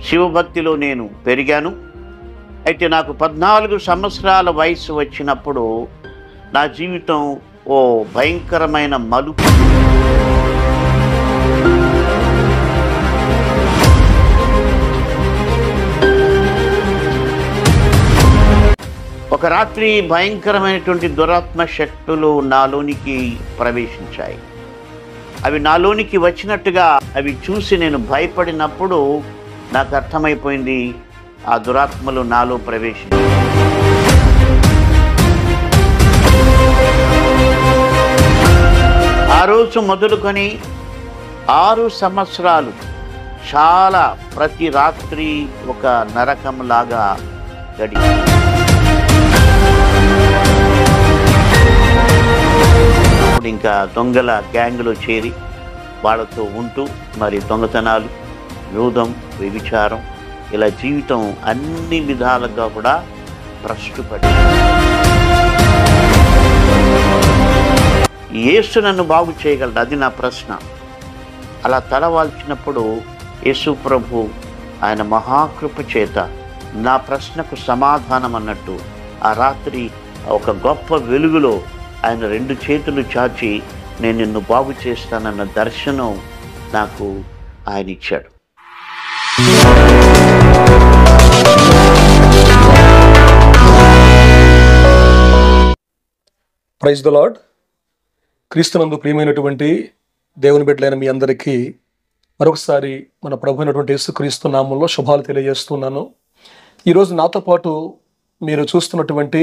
శివభక్తిలో నేను పెరిగాను. అయితే నాకు 14 సంవత్సరాల వయసు వచ్చినప్పుడు నా జీవితం ఓ భయంకరమైన మలుపు. ఒక రాత్రి భయంకరమైనటువంటి దురాత్మ శక్తులు నాలోనికి ప్రవేశించాయి. అవి నాలోనికి వచ్చినట్టుగా అవి చూసి నేను భయపడినప్పుడు నాకు అర్థమైపోయింది, ఆ దురాత్మలు నాలో ప్రవేశించాయి. ఆ రోజు మొదలుకొని 6 సంవత్సరాలు చాలా ప్రతి రాత్రి ఒక నరకంలాగా గడిచింది. ఇంకా దొంగల గ్యాంగ్లో చేరి వాళ్ళతో ఉంటూ మరి దొంగతనాలు, యూదం, వ్యభిచారం, ఇలా జీవితం అన్ని విధాలుగా కూడా భ్రష్టుపడి, యేసు నన్ను బాగు చేయగలడు, అది నా ప్రశ్న. అలా తలవాల్చినప్పుడు యేసు ప్రభు ఆయన మహాకృప చేత నా ప్రశ్నకు సమాధానం అన్నట్టు ఆ రాత్రి ఒక గొప్ప వెలుగులో ఆయన 2 చేతులు చాచి నేను నిన్ను బాగు చేస్తానన్న దర్శనం నాకు ఆయన ఇచ్చాడు. Praise the lord. క్రీస్తునందు ప్రియమైనటువంటి దేవుని బిడ్డలైన మీ అందరికీ మరొకసారి మన ప్రభు అయినటువంటి యేసుక్రీస్తు నామంలో శుభాలు తెలియజేస్తున్నాను. ఈరోజు నాతో పాటు మీరు చూస్తున్నటువంటి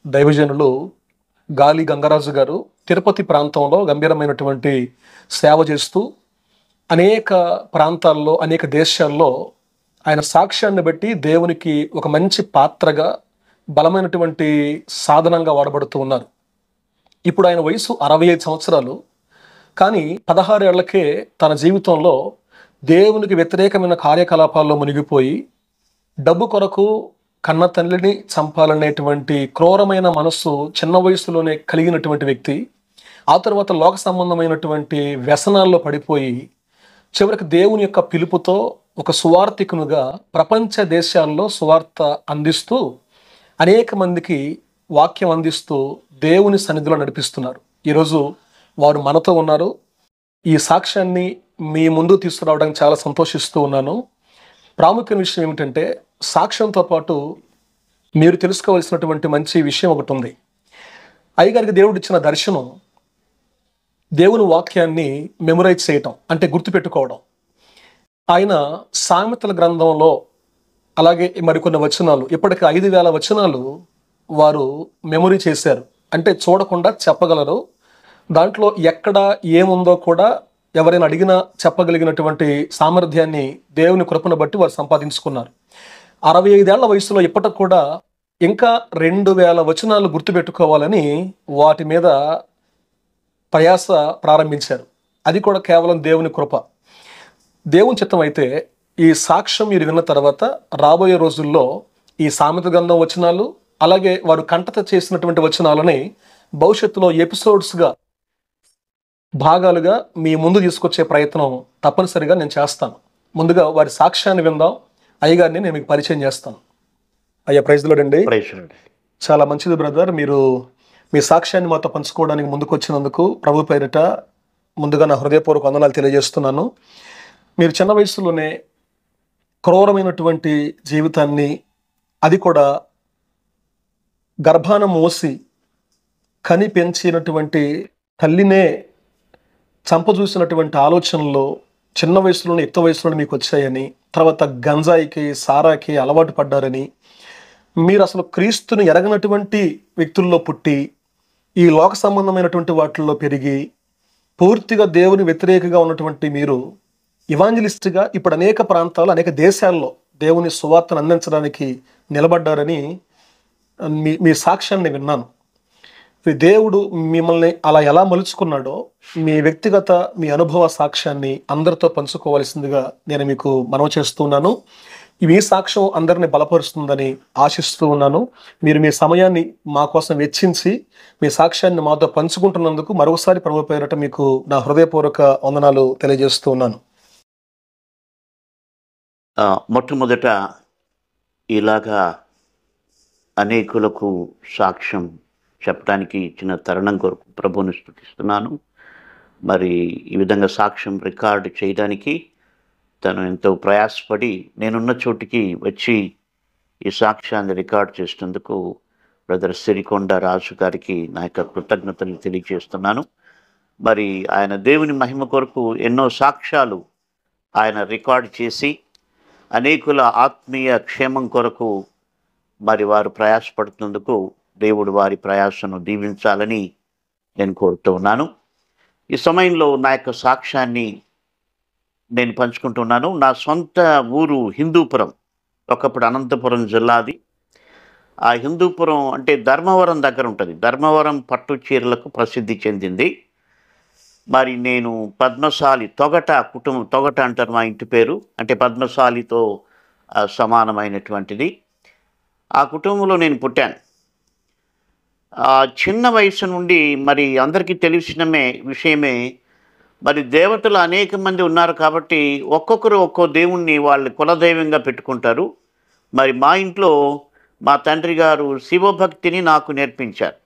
దైవజనులు గాలి గంగరాజు గారు తిరుపతి ప్రాంతంలో గంభీరమైనటువంటి సేవ చేస్తూ అనేక ప్రాంతాల్లో, అనేక దేశాల్లో ఆయన సాక్ష్యాన్ని బట్టి దేవునికి ఒక మంచి పాత్రగా, బలమైనటువంటి సాధనంగా వాడబడుతూ ఉన్నారు. ఇప్పుడు ఆయన వయసు 65 సంవత్సరాలు. కానీ 16 ఏళ్లకే తన జీవితంలో దేవునికి వ్యతిరేకమైన కార్యకలాపాల్లో మునిగిపోయి డబ్బు కొరకు కన్న తల్లిని చంపాలనేటువంటి క్రూరమైన మనస్సు చిన్న వయసులోనే కలిగినటువంటి వ్యక్తి, ఆ తర్వాత లోక సంబంధమైనటువంటి వ్యసనాల్లో పడిపోయి చివరికి దేవుని యొక్క పిలుపుతో ఒక సువార్థికునుగా ప్రపంచ దేశాల్లో సువార్త అందిస్తూ అనేక మందికి వాక్యం అందిస్తూ దేవుని సన్నిధిలో నడిపిస్తున్నారు. ఈరోజు వారు మనతో ఉన్నారు. ఈ సాక్ష్యాన్ని మీ ముందు తీసుకురావడానికి చాలా సంతోషిస్తూ ఉన్నాను. ప్రాముఖ్యమైన విషయం ఏమిటంటే, సాక్ష్యంతో పాటు మీరు తెలుసుకోవాల్సినటువంటి మంచి విషయం ఒకటి ఉంది. అయ్యగారికి దేవుడు ఇచ్చిన దర్శనం దేవుని వాక్యాన్ని మెమరైజ్ చేయటం, అంటే గుర్తుపెట్టుకోవడం. ఆయన సామెతల గ్రంథంలో అలాగే మరికొన్ని వచనాలు, ఇప్పటికి 5,000 వచనాలు వారు మెమరీ చేశారు. అంటే చూడకుండా చెప్పగలరు. దాంట్లో ఎక్కడ ఏముందో కూడా ఎవరైనా అడిగినా చెప్పగలిగినటువంటి సామర్థ్యాన్ని దేవుని కృపను బట్టి వారు సంపాదించుకున్నారు. 65 ఏళ్ల వయసులో ఇప్పటికి కూడా ఇంకా 2,000 వచనాలు గుర్తుపెట్టుకోవాలని వాటి మీద ప్రయాస ప్రారంభించారు. అది కూడా కేవలం దేవుని కృప. దేవుని చిత్తం అయితే ఈ సాక్ష్యం మీరు విన్న తర్వాత రాబోయే రోజుల్లో ఈ సామెత గ్రంథం వచనాలు, అలాగే వారు కంటత చేసినటువంటి వచనాలని భవిష్యత్తులో ఎపిసోడ్స్గా, భాగాలుగా మీ ముందు తీసుకొచ్చే ప్రయత్నం తప్పనిసరిగా నేను చేస్తాను. ముందుగా వారి సాక్ష్యాన్ని విందాం. అయ్యగారిని నేను మీకు పరిచయం చేస్తాను. అయ్యా, ప్రైజ్ ది లార్డ్ అండి. చాలా మంచిది బ్రదర్, మీరు మీ సాక్ష్యాన్ని మాతో పంచుకోవడానికి ముందుకు వచ్చినందుకు ప్రభు పేరిట ముందుగా నా హృదయపూర్వక వందనాలు తెలియజేస్తున్నాను. మీరు చిన్న వయసులోనే క్రూరమైనటువంటి జీవితాన్ని, అది కూడా గర్భాన మోసి కని పెంచినటువంటి తల్లినే చంపజూసినటువంటి ఆలోచనలు చిన్న వయసులోనే, యుక్త వయసులోనే మీకు వచ్చాయని, తర్వాత గంజాయికి, సారాకి అలవాటు పడ్డారని, మీరు అసలు క్రీస్తుని ఎరగనటువంటి వ్యక్తుల్లో పుట్టి ఈ లోక సంబంధమైనటువంటి వాటిల్లో పెరిగి పూర్తిగా దేవుని వ్యతిరేకంగా ఉన్నటువంటి మీరు ఇవాంజలిస్ట్గా ఇప్పుడు అనేక ప్రాంతాల్లో, అనేక దేశాల్లో దేవుని సువార్తను అందించడానికి నిలబడ్డారని మీ సాక్ష్యాన్ని విన్నాను. దేవుడు మిమ్మల్ని అలా ఎలా మలుచుకున్నాడో మీ వ్యక్తిగత, మీ అనుభవ సాక్ష్యాన్ని అందరితో పంచుకోవాల్సిందిగా నేను మీకు మనవి చేస్తున్నాను. ఈ సాక్ష్యం అందరినీ బలపరుస్తుందని ఆశిస్తూ ఉన్నాను. మీరు మీ సమయాన్ని మా కోసం వెచ్చించి మీ సాక్ష్యాన్ని మాతో పంచుకుంటున్నందుకు మరొకసారి ప్రభు పేరిట మీకు నా హృదయపూర్వక వందనాలు తెలియజేస్తూ ఉన్నాను. మొట్టమొదట ఇలాగా అనేకులకు సాక్ష్యం చెప్పడానికి ఇచ్చిన తరుణం కొరకు ప్రభువుని స్తుతిస్తున్నాను. మరి ఈ విధంగా సాక్ష్యం రికార్డు చేయడానికి తను ఎంతో ప్రయాసపడి నేనున్న చోటికి వచ్చి ఈ సాక్ష్యాన్ని రికార్డు చేసినందుకు బ్రదర్ సిరికొండ రాజు గారికి నా యొక్క కృతజ్ఞతలు తెలియజేస్తున్నాను. మరి ఆయన దేవుని మహిమ కొరకు ఎన్నో సాక్ష్యాలు ఆయన రికార్డు చేసి అనేకుల ఆత్మీయ క్షేమం కొరకు మరి వారు ప్రయాసపడుతున్నందుకు దేవుడు వారి ప్రయాసను దీవించాలని నేను కోరుతూ ఉన్నాను. ఈ సమయంలో నా యొక్క సాక్ష్యాన్ని నేను పంచుకుంటున్నాను. నా సొంత ఊరు హిందూపురం, ఒకప్పుడు అనంతపురం జిల్లాది. ఆ హిందూపురం అంటే ధర్మవరం దగ్గర ఉంటుంది. ధర్మవరం పట్టు చీరలకు ప్రసిద్ధి చెందింది. మరి నేను పద్మశాలి తొగట కుటుంబం, తొగట అంటారు మా ఇంటి పేరు, అంటే పద్మశాలితో సమానమైనటువంటిది. ఆ కుటుంబంలో నేను పుట్టాను. చిన్న వయసు నుండి మరి అందరికీ తెలిసిన విషయమే, మరి దేవతలు అనేక మంది ఉన్నారు కాబట్టి ఒక్కొక్కరు ఒక్కో దేవుణ్ణి వాళ్ళు కులదైవంగా పెట్టుకుంటారు. మరి మా ఇంట్లో మా తండ్రి గారు శివభక్తిని నాకు నేర్పించారు.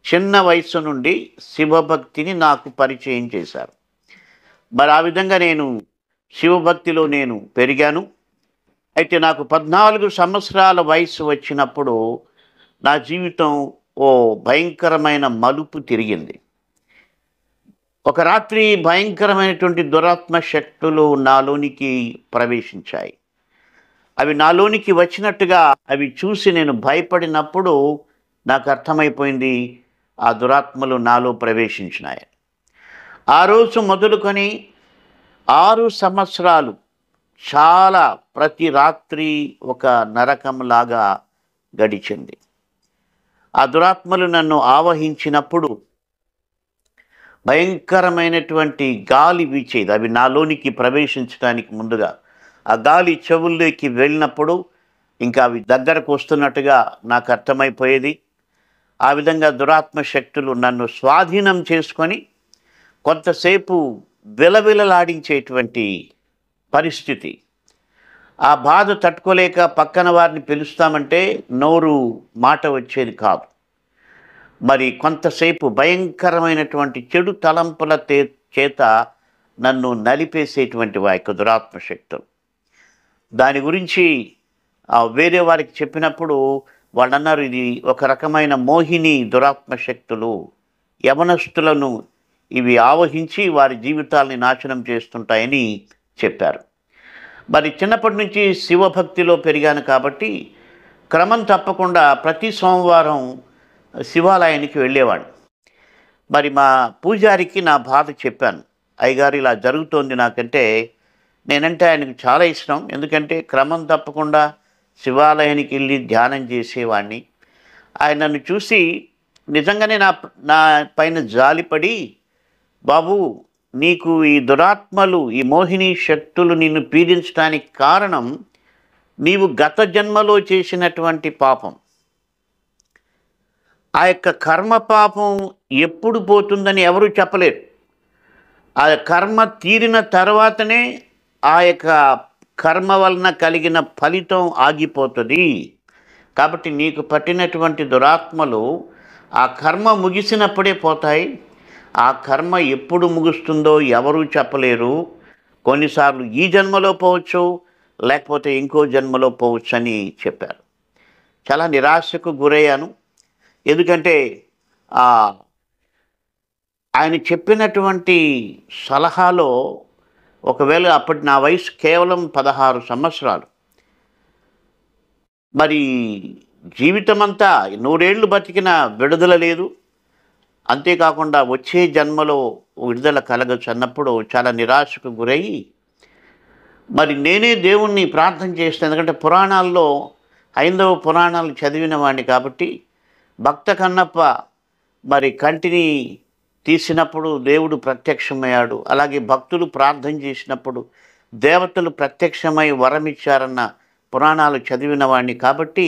చిన్న వయసు నుండి శివభక్తిని నాకు పరిచయం చేశారు. మరి ఆ విధంగా నేను శివభక్తిలో నేను పెరిగాను. అయితే నాకు 14 సంవత్సరాల వయసు వచ్చినప్పుడు నా జీవితం ఓ భయంకరమైన మలుపు తిరిగింది. ఒక రాత్రి భయంకరమైనటువంటి దురాత్మ శక్తులు నాలోనికి ప్రవేశించాయి. అవి నాలోనికి వచ్చినట్టుగా అవి చూసి నేను భయపడినప్పుడు నాకు అర్థమైపోయింది ఆ దురాత్మలు నాలో ప్రవేశించినాయి. ఆ రోజు మొదలుకొని 6 సంవత్సరాలు చాలా ప్రతి రాత్రి ఒక నరకంలాగా గడిచింది. ఆ దురాత్మలు నన్ను ఆవహించినప్పుడు భయంకరమైనటువంటి గాలి వీచేది. అవి నాలోనికి ప్రవేశించడానికి ముందుగా ఆ గాలి చెవుల్లోకి వెళ్ళినప్పుడు ఇంకా అవి దగ్గరకు వస్తున్నట్టుగా నాకు అర్థమైపోయేది. ఆ విధంగా దురాత్మ శక్తులు నన్ను స్వాధీనం చేసుకొని కొంతసేపు విలవిలలాడించేటువంటి పరిస్థితి. ఆ బాధ తట్టుకోలేక పక్కన వారిని పిలుస్తామంటే నోరు మాట వచ్చేది కాదు. మరి కొంతసేపు భయంకరమైనటువంటి చెడు తలంపుల చేత నన్ను నలిపేసేటువంటి ఆ యొక్క దురాత్మ శక్తులు. దాని గురించి వేరే వారికి చెప్పినప్పుడు వాళ్ళు అన్నారు, ఇది ఒక రకమైన మోహిని దురాత్మ శక్తులు, యవనస్తులను ఇవి ఆవహించి వారి జీవితాలని నాశనం చేస్తుంటాయని చెప్పారు. మరి చిన్నప్పటి నుంచి శివభక్తిలో పెరిగాను కాబట్టి క్రమం తప్పకుండా ప్రతి సోమవారం శివాలయానికి వెళ్ళేవాడిని. మరి మా పూజారికి నా బాధ చెప్పాను. అయ్యగారు ఇలా జరుగుతోంది నాకంటే. నేనంటే ఆయనకు చాలా ఇష్టం. ఎందుకంటే క్రమం తప్పకుండా శివాలయానికి వెళ్ళి ధ్యానం చేసేవాడిని. ఆయన నన్ను చూసి నిజంగానే నా పైన జాలిపడి, బాబు నీకు ఈ దురాత్మలు, ఈ మోహిని శక్తులు నిన్ను పీడించడానికి కారణం నీవు గత జన్మలో చేసినటువంటి పాపం. ఆ యొక్క కర్మ పాపం ఎప్పుడు పోతుందని ఎవరూ చెప్పలేరు. ఆ కర్మ తీరిన తర్వాతనే ఆ యొక్క కర్మ వలన కలిగిన ఫలితం ఆగిపోతుంది. కాబట్టి నీకు పట్టినటువంటి దురాత్మలు ఆ కర్మ ముగిసినప్పుడే పోతాయి. ఆ కర్మ ఎప్పుడు ముగుస్తుందో ఎవరూ చెప్పలేరు. కొన్నిసార్లు ఈ జన్మలో పోవచ్చు, లేకపోతే ఇంకో జన్మలో పోవచ్చు అని చెప్పారు. చాలా నిరాశకు గురయ్యాను. ఎందుకంటే ఆయన చెప్పినటువంటి సలహాలో, ఒకవేళ అప్పటి నా వయసు కేవలం 16 సంవత్సరాలు, మరి జీవితమంతా 100 ఏళ్ళు బతికిన విడుదల లేదు, అంతేకాకుండా వచ్చే జన్మలో విడుదల కలగచ్చు అన్నప్పుడు చాలా నిరాశకు గురయ్యి, మరి నేనే దేవుణ్ణి ప్రార్థన చేస్తాను. ఎందుకంటే పురాణాల్లో, హైందవ పురాణాలు చదివిన వాడిని కాబట్టి, భక్త కన్నప్ప మరి కంటిని తీసినప్పుడు దేవుడు ప్రత్యక్షమయ్యాడు. అలాగే భక్తులు ప్రార్థన చేసినప్పుడు దేవతలు ప్రత్యక్షమై వరమిచ్చారన్న పురాణాలు చదివిన వాడిని కాబట్టి,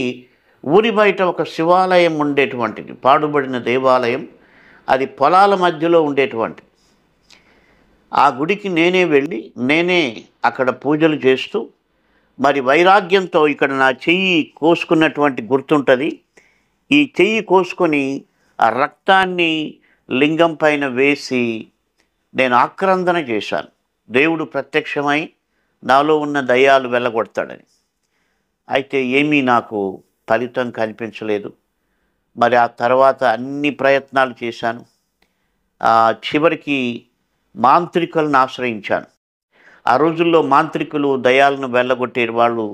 ఊరి బయట ఒక శివాలయం ఉండేటువంటిది, పాడుబడిన దేవాలయం. అది పొలాల మధ్యలో ఉండేటువంటి ఆ గుడికి నేనే వెళ్ళి నేనే అక్కడ పూజలు చేస్తూ మరి వైరాగ్యంతో ఇక్కడ నా చెయ్యి కోసుకున్నటువంటి గుర్తుంటుంది. ఈ చెయ్యి కోసుకొని ఆ రక్తాన్ని లింగం పైన వేసి నేను ఆక్రందన చేశాను. దేవుడు ప్రత్యక్షమై నాలో ఉన్న దయ్యాలు వెళ్ళగొడతాడని. అయితే ఏమీ నాకు ఫలితం కనిపించలేదు. మరి ఆ తర్వాత అన్ని ప్రయత్నాలు చేశాను. చివరికి మాంత్రికులను ఆశ్రయించాను. ఆ రోజుల్లో మాంత్రికులు దయ్యాలను వెళ్ళగొట్టే వాళ్ళు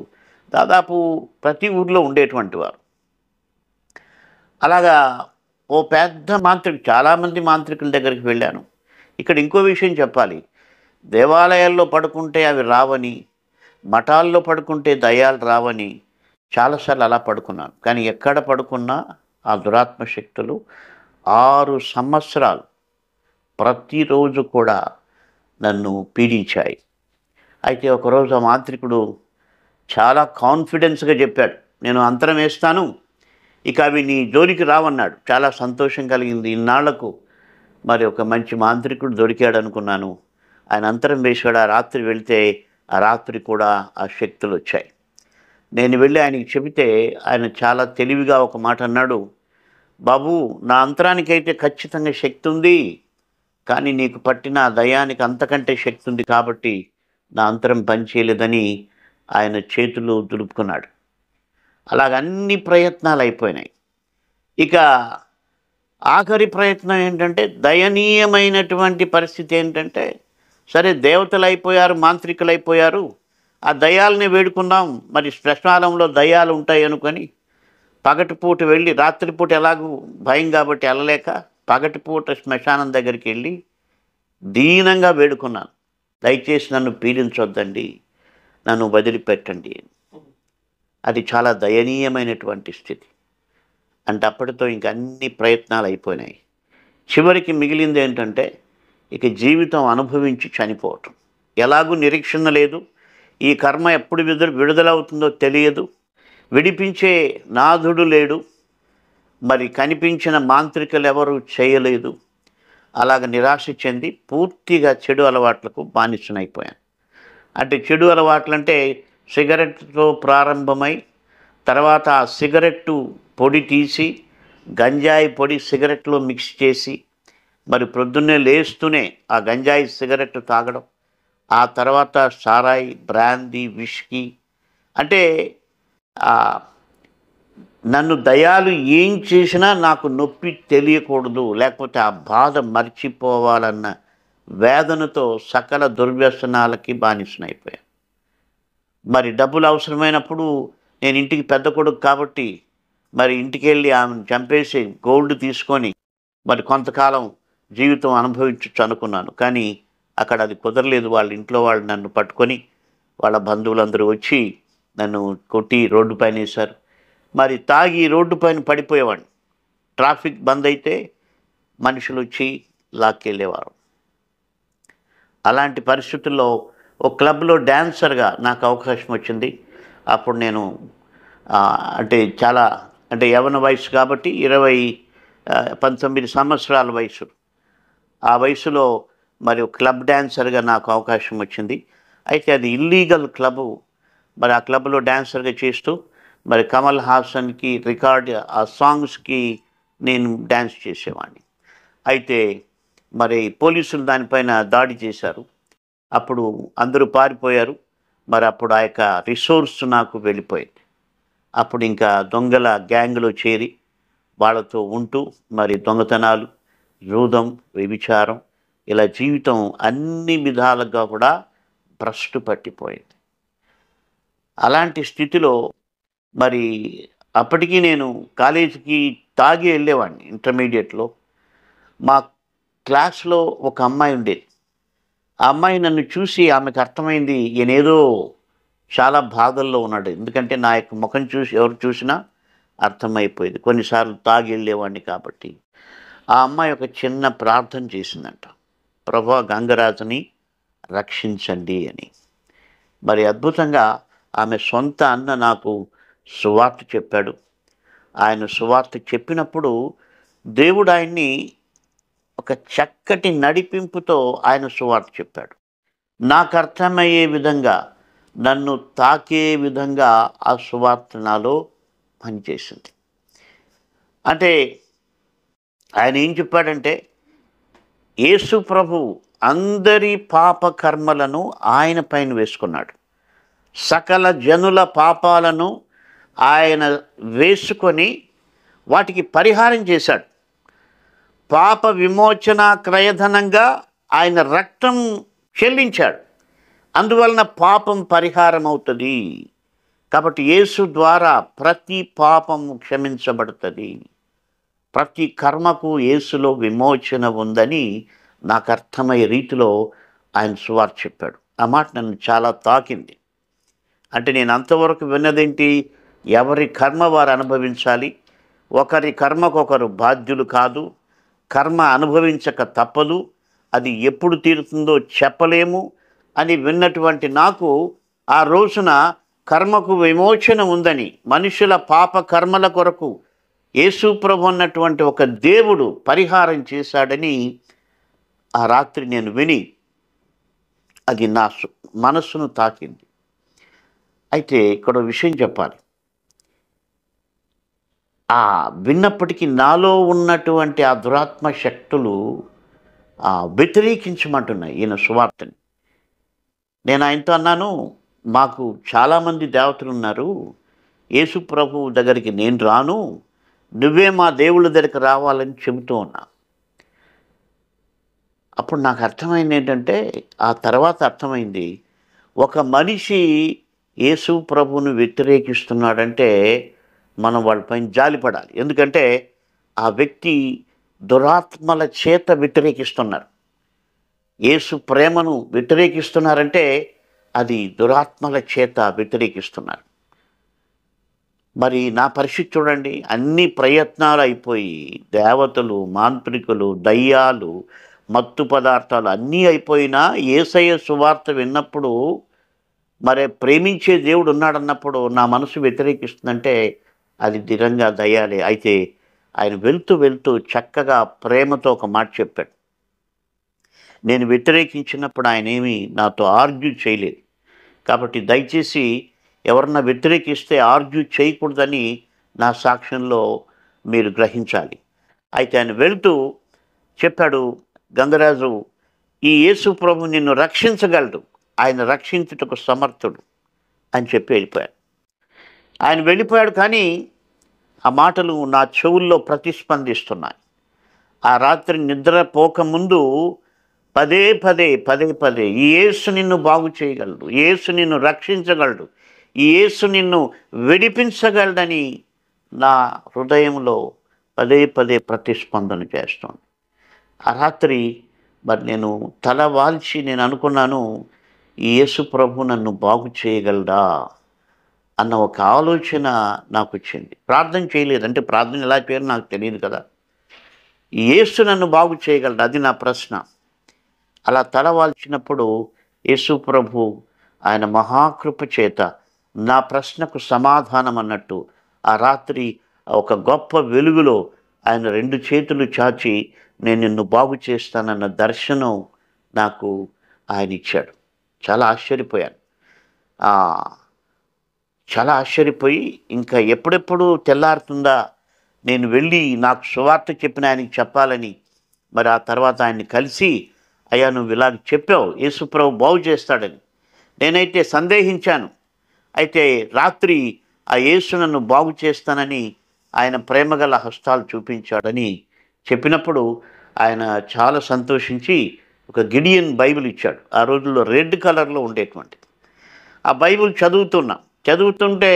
దాదాపు ప్రతి ఊర్లో ఉండేటువంటి వారు. అలాగా ఓ పెద్ద చాలామంది మాంత్రికుల దగ్గరికి వెళ్ళాను. ఇక్కడ ఇంకో విషయం చెప్పాలి. దేవాలయాల్లో పడుకుంటే అవి రావని, మఠాల్లో పడుకుంటే దయ్యాలు రావని చాలాసార్లు అలా పడుకున్నాను. కానీ ఎక్కడ పడుకున్నా ఆ దురాత్మ శక్తులు 6 సంవత్సరాలు ప్రతిరోజు కూడా నన్ను పీడించాయి. అయితే ఒకరోజు ఆ మాంత్రికుడు చాలా కాన్ఫిడెన్స్గా చెప్పాడు, నేను అంతరం వేస్తాను, ఇక అవి నీ జోలికి రావన్నాడు. చాలా సంతోషం కలిగింది. ఇన్నాళ్లకు మరి ఒక మంచి మాంత్రికుడు దొరికాడు అనుకున్నాను. ఆయన అంతరం వేశాడు. ఆ రాత్రి వెళితే ఆ రాత్రి కూడా ఆ శక్తులు వచ్చాయి. నేను వెళ్ళి ఆయనకి చెబితే ఆయన చాలా తెలివిగా ఒక మాట అన్నాడు, బాబు, నా అంతరానికైతే ఖచ్చితంగా శక్తి ఉంది, కానీ నీకు పట్టిన ఆ దయానికి అంతకంటే శక్తి ఉంది కాబట్టి నా అంతరం పనిచేయలేదని ఆయన చేతులు దులుపుకున్నాడు. అలాగన్ని ప్రయత్నాలు అయిపోయినాయి. ఇక ఆఖరి ప్రయత్నం ఏంటంటే, దయనీయమైనటువంటి పరిస్థితి ఏంటంటే, సరే దేవతలు అయిపోయారు, మాంత్రికులు అయిపోయారు, ఆ దయ్యాలని వేడుకుందాం, మరి శ్మశానంలో దయ్యాలు ఉంటాయి అనుకొని పగటిపూట వెళ్ళి, రాత్రిపూట ఎలాగూ భయం కాబట్టి వెళ్ళలేక పగటిపూట శ్మశానం దగ్గరికి వెళ్ళి దీనంగా వేడుకున్నాను, దయచేసి నన్ను పీడించొద్దండి, నన్ను వదిలిపెట్టండి. అది చాలా దయనీయమైనటువంటి స్థితి. అంటే అప్పటితో ఇంక అన్ని ప్రయత్నాలు అయిపోయినాయి. చివరికి మిగిలింది ఏంటంటే, ఇక జీవితం అనుభవించి చనిపోవటం. ఎలాగూ నిరీక్షణ లేదు, ఈ కర్మ ఎప్పుడు విడుదలవుతుందో తెలియదు, విడిపించే నాథుడు లేడు, మరి కనిపించిన మాంత్రికులు ఎవరు చేయలేదు. అలాగ నిరాశ చెంది పూర్తిగా చెడు అలవాట్లకు బానిసనైపోయాను. అంటే చెడు అలవాట్లు అంటే సిగరెట్తో ప్రారంభమై తర్వాత ఆ సిగరెట్టు పొడి తీసి గంజాయి పొడి సిగరెట్లో మిక్స్ చేసి మరి ప్రొద్దున్నే లేస్తూనే ఆ గంజాయి సిగరెట్ తాగడం, ఆ తర్వాత సారాయి, బ్రాందీ, విస్కీ. అంటే నన్ను దయాలు ఏం చేసినా నాకు నొప్పి తెలియకూడదు, లేకపోతే ఆ బాధ మర్చిపోవాలన్న వేదనతో సకల దుర్వ్యసనాలకి బానిసనైపోయాను. మరి డబ్బులు అవసరమైనప్పుడు నేను ఇంటికి పెద్ద కొడుకు కాబట్టి మరి ఇంటికి వెళ్ళి ఆమెను చంపేసి గోల్డ్ తీసుకొని మరి కొంతకాలం జీవితం అనుభవించచ్చు అనుకున్నాను. కానీ అక్కడ అది కుదరలేదు. వాళ్ళ ఇంట్లో వాళ్ళు నన్ను పట్టుకొని, వాళ్ళ బంధువులందరూ వచ్చి నన్ను కొట్టి రోడ్డు పైన వేశారు. మరి తాగి రోడ్డు పైన పడిపోయేవాడిని. ట్రాఫిక్ బంద్ అయితే మనుషులు వచ్చి లాక్కెళ్ళేవారు. అలాంటి పరిస్థితుల్లో ఒక క్లబ్లో డ్యాన్సర్గా నాకు అవకాశం వచ్చింది. అప్పుడు నేను అంటే యవ్వన వయసు కాబట్టి 19 సంవత్సరాల వయసు. ఆ వయసులో మరి క్లబ్ డ్యాన్సర్గా నాకు అవకాశం వచ్చింది. అయితే అది ఇల్లీగల్ క్లబ్. మరి ఆ క్లబ్లో డ్యాన్సర్గా చేస్తూ మరి కమల్ హాసన్కి ఆ సాంగ్స్కి నేను డ్యాన్స్ చేసేవాడిని. అయితే మరి పోలీసులు దానిపైన దాడి చేశారు. అప్పుడు అందరూ పారిపోయారు. మరి అప్పుడు ఆ యొక్క రిసోర్స్ నాకు వెళ్ళిపోయింది. అప్పుడు ఇంకా దొంగల గ్యాంగ్లో చేరి వాళ్ళతో ఉంటూ మరి దొంగతనాలు, జూదం, వ్యభిచారం, ఇలా జీవితం అన్ని విధాలుగా కూడా భ్రష్టు పట్టిపోయింది. అలాంటి స్థితిలో మరి అప్పటికీ నేను కాలేజీకి తాగి వెళ్ళేవాడిని. ఇంటర్మీడియట్లో మా క్లాస్లో ఒక అమ్మాయి ఉండేది. ఆ అమ్మాయి నన్ను చూసి ఆమెకు అర్థమైంది ఈయనేదో చాలా బాధల్లో ఉన్నాడు. ఎందుకంటే నా యొక్క ముఖం చూసి ఎవరు చూసినా అర్థమైపోయేది. కొన్నిసార్లు తాగి వెళ్ళేవాడిని కాబట్టి. ఆ అమ్మాయి ఒక చిన్న ప్రార్థన చేసిందంట, ప్రభా గంగరాజుని రక్షించండి అని. మరి అద్భుతంగా ఆమె సొంత అన్న నాకు సువార్త చెప్పాడు. ఆయన సువార్త చెప్పినప్పుడు దేవుడు ఆయన్ని ఒక చక్కటి నడిపింపుతో ఆయన సువార్త చెప్పాడు. నాకు అర్థమయ్యే విధంగా నన్ను తాకే విధంగా ఆ సువార్త నాలో పనిచేసింది. అంటే ఆయన ఏం చెప్పాడంటే, యేసు ప్రభు అందరి పాప కర్మలను ఆయన పైన వేసుకున్నాడు. సకల జనుల పాపాలను ఆయన వేసుకొని వాటికి పరిహారం చేశాడు. పాప విమోచన క్రయధనంగా ఆయన రక్తం చెల్లించాడు. అందువలన పాపం పరిహారం అవుతుంది. కాబట్టి యేసు ద్వారా ప్రతి పాపము క్షమించబడుతుంది. ప్రతి కర్మకు యేసులో విమోచన ఉందని నాకు అర్థమయ్యే రీతిలో ఆయన సువార్త చెప్పాడు. ఆ మాట నన్ను చాలా తాకింది. అంటే నేను అంతవరకు విన్నదేంటి, ఎవరి కర్మ వారు అనుభవించాలి, ఒకరి కర్మకొకరు బాధ్యులు కాదు, కర్మ అనుభవించక తప్పదు, అది ఎప్పుడు తీరుతుందో చెప్పలేము అని విన్నటువంటి నాకు ఆ రోజున కర్మకు విమోచన ఉందని, మనుషుల పాప కర్మల కొరకు యేసు ప్రభు అన్నటువంటి ఒక దేవుడు పరిహారం చేశాడని ఆ రాత్రి నేను విని అది నా మనస్సును తాకింది. అయితే ఇక్కడ విషయం చెప్పాలి. ఆ విన్నప్పటికీ నాలో ఉన్నటువంటి ఆ దురాత్మ శక్తులు వ్యతిరేకించమంటున్నాయి ఈయన సువార్తని. నేను ఆయనతో అన్నాను, మాకు చాలామంది దేవతలు ఉన్నారు, యేసు ప్రభు దగ్గరికి నేను రాను, నువ్వే మా దేవుళ్ళ దగ్గరికి రావాలని చెబుతూ ఉన్నా. అప్పుడు నాకు అర్థమైంది ఏంటంటే, ఆ తర్వాత అర్థమైంది, ఒక మనిషి యేసు ప్రభువును వ్యతిరేకిస్తున్నాడంటే మనం వాళ్ళపైన జాలిపడాలి. ఎందుకంటే ఆ వ్యక్తి దురాత్మల చేత వ్యతిరేకిస్తున్నారు. యేసు ప్రేమను వ్యతిరేకిస్తున్నారంటే అది దురాత్మల చేత వ్యతిరేకిస్తున్నారు. మరి నా పరిస్థితి చూడండి, అన్ని ప్రయత్నాలు అయిపోయి, దేవతలు, మాంత్రికులు, దయ్యాలు, మత్తు పదార్థాలు అన్నీ అయిపోయినా యేసయ్య సువార్త విన్నప్పుడు, మరి ప్రేమించే దేవుడు ఉన్నాడన్నప్పుడు నా మనసు వ్యతిరేకిస్తుందంటే అది దిరంగా దయ్యాలే. అయితే ఆయన వెళ్తూ వెళ్తూ చక్కగా ప్రేమతో ఒక మాట చెప్పాడు. నేను వ్యతిరేకించినప్పుడు ఆయన ఏమీ నాతో ఆర్గ్యూ చేయలేదు. కాబట్టి దయచేసి ఎవరన్నా వ్యతిరేకిస్తే ఆర్గ్యూ చేయకూడదని నా సాక్ష్యంలో మీరు గ్రహించాలి. అయితే ఆయన వెళ్తూ చెప్పాడు, గంగరాజు, ఈ యేసు ప్రభు నిన్ను రక్షించగలడు, ఆయన రక్షించుటకు సమర్థుడు అని చెప్పి వెళ్ళిపోయాడు. ఆయన వెళ్ళిపోయాడు, కానీ ఆ మాటలు నా చెవుల్లో ప్రతిస్పందిస్తున్నాయి. ఆ రాత్రి నిద్రపోకముందు పదే పదే ఈ యేసు నిన్ను బాగు చేయగలడు, యేసు నిన్ను రక్షించగలడు, ఈ యేసు నిన్ను విడిపించగలడని నా హృదయంలో పదే ప్రతిస్పందన చేస్తోంది. ఆ రాత్రి మరి నేను తల వాల్చి నేను అనుకున్నాను, ఈ యేసు ప్రభు నన్ను బాగు చేయగలడా అన్న ఒక ఆలోచన నాకు వచ్చింది. ప్రార్థన చేయలేదు, అంటే ప్రార్థన ఎలా చేయాలో నాకు తెలియదు కదా. ఈ యేసు నన్ను బాగు చేయగలడా, అది నా ప్రశ్న. అలా తల వాల్చినప్పుడు యేసు ప్రభు ఆయన మహాకృప చేత నా ప్రశ్నకు సమాధానం అన్నట్టు ఆ రాత్రి ఒక గొప్ప వెలుగులో ఆయన 2 చేతులు చాచి నేను నిన్ను బాగు చేస్తానన్న దర్శనం నాకు ఆయన ఇచ్చాడు. చాలా ఆశ్చర్యపోయాను. చాలా ఆశ్చర్యపోయి ఇంకా ఎప్పుడెప్పుడు తెల్లారుతుందా నేను వెళ్ళి నాకు సువార్త చెప్పిన ఆయనకి చెప్పాలని, మరి ఆ తర్వాత ఆయన్ని కలిసి, అయ్యా నువ్వు ఇలాగ చెప్పావు, యేసుప్రభు బాగు చేస్తాడని నేనైతే సందేహించాను. అయితే రాత్రి ఆ యేసు నన్ను బాగు చేస్తానని ఆయన ప్రేమగల హస్తాలు చూపించాడని చెప్పినప్పుడు ఆయన చాలా సంతోషించి ఒక గిడియన్ బైబిల్ ఇచ్చాడు. ఆ రోజుల్లో రెడ్ కలర్లో ఉండేటువంటి ఆ బైబిల్ చదువుతుంటే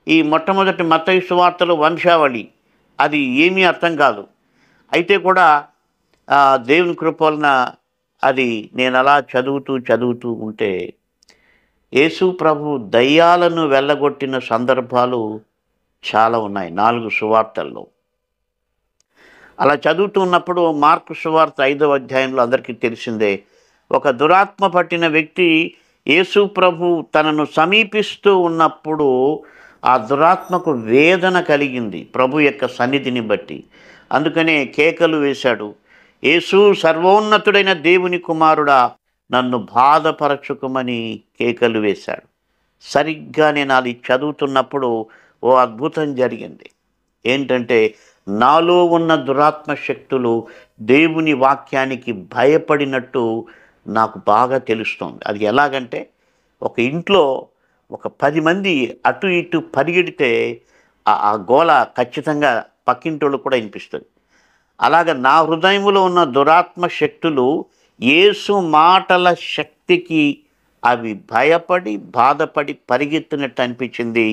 ఈ మొట్టమొదటి మత్తయి సువార్తలు వంశావళి అది ఏమీ అర్థం కాదు. అయితే కూడా దేవుని కృప వలన అది నేను అలా చదువుతూ ఉంటే యేసు ప్రభు దయ్యాలను వెళ్ళగొట్టిన సందర్భాలు చాలా ఉన్నాయి 4 సువార్తల్లో. అలా చదువుతూ ఉన్నప్పుడు మార్కు సువార్త 5వ అధ్యాయంలో అందరికీ తెలిసిందే, ఒక దురాత్మ పట్టిన వ్యక్తి యేసు ప్రభు తనను సమీపిస్తూ ఉన్నప్పుడు ఆ దురాత్మకు వేదన కలిగింది ప్రభు యొక్క సన్నిధిని బట్టి. అందుకనే కేకలు వేశాడు, యేసు సర్వోన్నతుడైన దేవుని కుమారుడా నన్ను బాధపరచుకోమని కేకలు వేశాడు. సరిగ్గా నేను అది చదువుతున్నప్పుడు ఓ అద్భుతం జరిగింది. ఏంటంటే నాలో ఉన్న దురాత్మ శక్తులు దేవుని వాక్యానికి భయపడినట్టు నాకు బాగా తెలుస్తోంది. అది ఎలాగంటే ఒక ఇంట్లో ఒక 10 మంది అటు ఇటు పరిగెడితే ఆ గోల ఖచ్చితంగా పక్కింటోళ్ళకి కూడా వినిపిస్తుంది. అలాగ నా హృదయంలో ఉన్న దురాత్మ శక్తులు యేసు మాటల శక్తికి అవి భయపడి బాధపడి పరిగెత్తినట్టు అనిపించింది.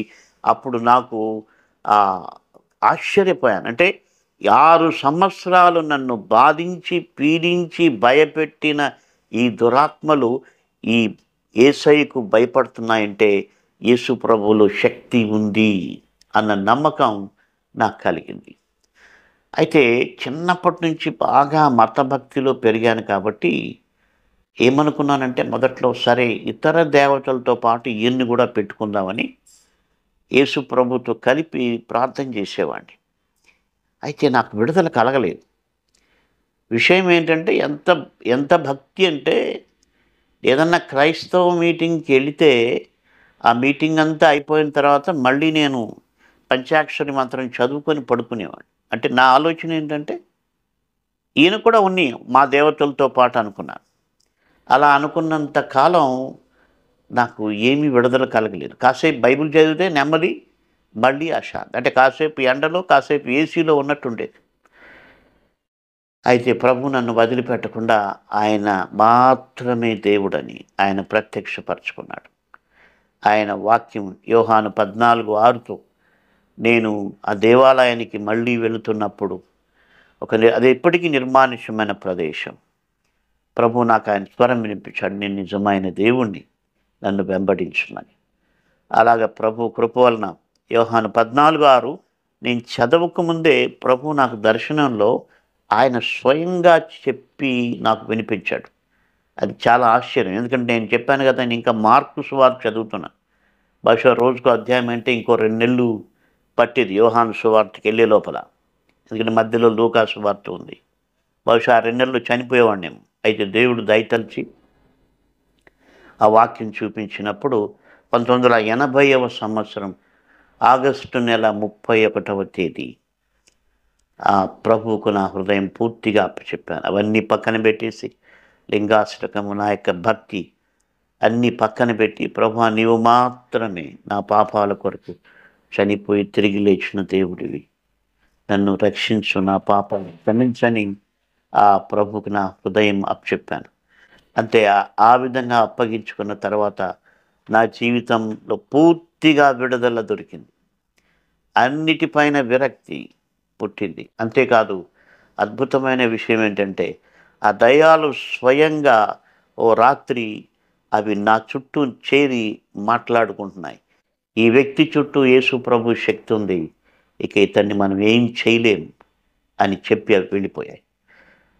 అప్పుడు నాకు ఆ, ఆశ్చర్యపోయాను. అంటే 6 సంవత్సరాలు నన్ను బాధించి పీడించి భయపెట్టిన ఈ దురాత్మలు ఈ యేసయ్యకు భయపడుతున్నాయంటే యేసు ప్రభువులో శక్తి ఉంది అన్న నమ్మకం నాకు కలిగింది. అయితే చిన్నప్పటి నుంచి బాగా మతభక్తిలో పెరిగాను కాబట్టి ఏమనుకున్నానంటే మొదట్లో సరే ఇతర దేవతలతో పాటు ఈయన్ని కూడా పెట్టుకుందామని యేసు ప్రభుతో కలిపి ప్రార్థన చేసేవాడిని. అయితే నాకు విడుదల కలగలేదు. విషయం ఏంటంటే ఎంత ఎంత భక్తి అంటే ఏదన్నా క్రైస్తవ మీటింగ్కి వెళితే ఆ మీటింగ్ అంతా అయిపోయిన తర్వాత మళ్ళీ నేను పంచాక్షరి మంత్రం చదువుకొని పడుకునేవాడిని. అంటే నా ఆలోచన ఏంటంటే ఈయన కూడా ఉన్నాయి మా దేవతలతో పాటు అనుకున్నాను. అలా అనుకున్నంత కాలం నాకు ఏమీ విడుదల కలగలేదు. కాసేపు బైబిల్ చదివితే నెమ్మది, మళ్ళీ అశాంతి. అంటే కాసేపు ఎండలో కాసేపు ఏసీలో ఉన్నట్టుండేది. అయితే ప్రభు నన్ను వదిలిపెట్టకుండా ఆయన మాత్రమే దేవుడని ఆయన ప్రత్యక్షపరచుకున్నాడు. ఆయన వాక్యం యోహాను 14:6తో నేను ఆ దేవాలయానికి మళ్ళీ వెళుతున్నప్పుడు అది ఎప్పటికీ నిర్మానుష్యమైన ప్రదేశం. ప్రభు నాకు ఆయన స్వరం వినిపించాడు, నేను నిజమైన దేవుణ్ణి, నన్ను వెంబడించమని. అలాగ ప్రభు కృప వలన యోహాను 14:6 నేను చదవకముందే ప్రభు నాకు దర్శనంలో ఆయన స్వయంగా చెప్పి నాకు వినిపించాడు. అది చాలా ఆశ్చర్యం. ఎందుకంటే నేను చెప్పాను కదా, నేను ఇంకా మార్కు సువార్త చదువుతున్నాను. బహుశా రోజుకో అధ్యాయం అంటే ఇంకో 2 నెలలు పట్టేది యోహాను సువార్తకి వెళ్ళే లోపల. ఎందుకంటే మధ్యలో లూకా సువార్త ఉంది. బహుశా 2 నెలలు చనిపోయేవాడినేమో. అయితే దేవుడు దయతలిచి ఆ వాక్యం చూపించినప్పుడు 1980వ సంవత్సరం ఆగస్టు నెల 31వ తేదీ ఆ ప్రభువుకు నా హృదయం పూర్తిగా అప్పచెప్పాను. అవన్నీ పక్కన పెట్టేసి లింగాష్టకము, నా యొక్క భక్తి అన్నీ పక్కన పెట్టి, ప్రభువా నీవు మాత్రమే నా పాపాల కొరకు చనిపోయి తిరిగి లేచిన దేవుడివి, నన్ను రక్షించు, నా పాపాన్ని క్షమించని ఆ ప్రభువుకు నా హృదయం అప్పచెప్పాను. అంతే. ఆ విధంగా అప్పగించుకున్న తర్వాత నా జీవితంలో పూర్తిగా విడుదల దొరికింది. అన్నిటిపైన విరక్తి పుట్టింది. అంతేకాదు అద్భుతమైన విషయం ఏంటంటే ఆ దయ్యాలు స్వయంగా ఓ రాత్రి అవి నా చుట్టూ చేరి మాట్లాడుకుంటున్నాయి. ఈ వ్యక్తి చుట్టూ యేసు ప్రభు శక్తి ఉంది, ఇక ఇతన్ని మనం ఏం చేయలేం అని చెప్పి అవి వెళ్ళిపోయాయి.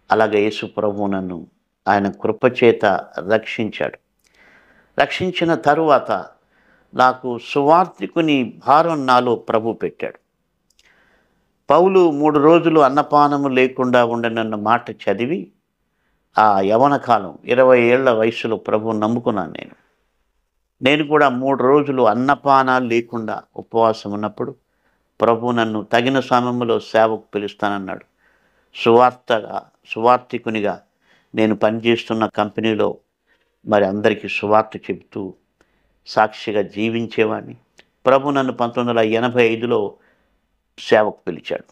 అలాగే యేసు ప్రభు నన్ను ఆయన కృపచేత రక్షించాడు. రక్షించిన తరువాత నాకు సువార్తికుని భారం నాలో ప్రభు పెట్టాడు. పౌలు 3 రోజులు అన్నపానము లేకుండా ఉండనన్న మాట చదివి ఆ యవన కాలం 20 ఏళ్ల వయసులో ప్రభువుని నమ్ముకున్నాను. నేను కూడా 3 రోజులు అన్నపానాలు లేకుండా ఉపవాసం ఉన్నప్పుడు ప్రభు నన్ను తగిన సమయంలో సేవకు పిలుస్తానన్నాడు. సువార్తికునిగా నేను పనిచేస్తున్న కంపెనీలో మరి అందరికీ సువార్త చెబుతూ సాక్షిగా జీవించేవాడిని. ప్రభు నన్ను 1985లో సేవకు పిలిచాడు.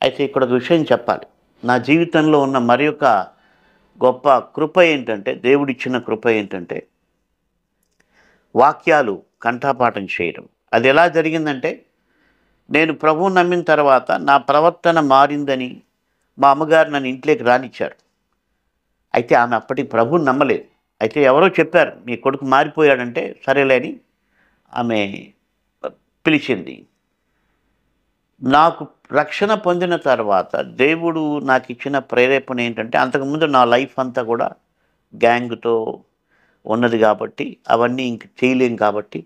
అయితే ఇక్కడ ఒక విషయం చెప్పాలి. నా జీవితంలో ఉన్న మరి ఒక గొప్ప కృప ఏంటంటే, దేవుడిచ్చిన కృప ఏంటంటే వాక్యాలు కంఠపాఠం చేయడం. అది ఎలా జరిగిందంటే, నేను ప్రభువుని నమ్మిన తర్వాత నా ప్రవర్తన మారిందని మా అమ్మగారు నన్ను ఇంట్లోకి రానిచ్చారు. అయితే ఆమె అప్పటికి ప్రభువుని నమ్మలేదు. అయితే ఎవరో చెప్పారు మీ కొడుకు మారిపోయాడంటే సరేలే అని ఆమె పిలిచింది. నాకు రక్షణ పొందిన తర్వాత దేవుడు నాకు ఇచ్చిన ప్రేరేపణ ఏంటంటే, అంతకుముందు నా లైఫ్ అంతా కూడా గ్యాంగ్తో ఉన్నది కాబట్టి అవన్నీ ఇంక చేయలేం కాబట్టి